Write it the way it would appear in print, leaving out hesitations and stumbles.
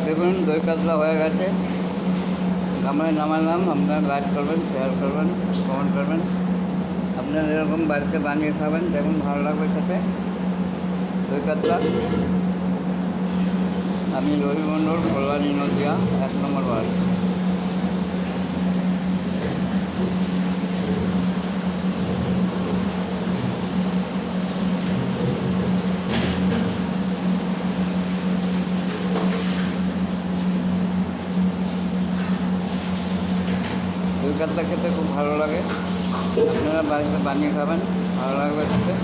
দেখুন দই কাতলা হয়ে গেছে, গামলায় নামালাম। আপনারা লাইক করবেন, শেয়ার করবেন, কমেন্ট করবেন। আপনারা এরকম বাড়িতে বানিয়ে খাবেন, দেখুন ভালো লাগবে খেতে দই কাতলা। আমি রবি মণ্ডল, কল্যাণী নদিয়া, 1 নম্বর ওয়ার্ড। দই কাতলা খেতে খুব ভালো লাগে, আপনারা বাড়িতে বানিয়ে খাবেন, ভালো লাগবে খেতে।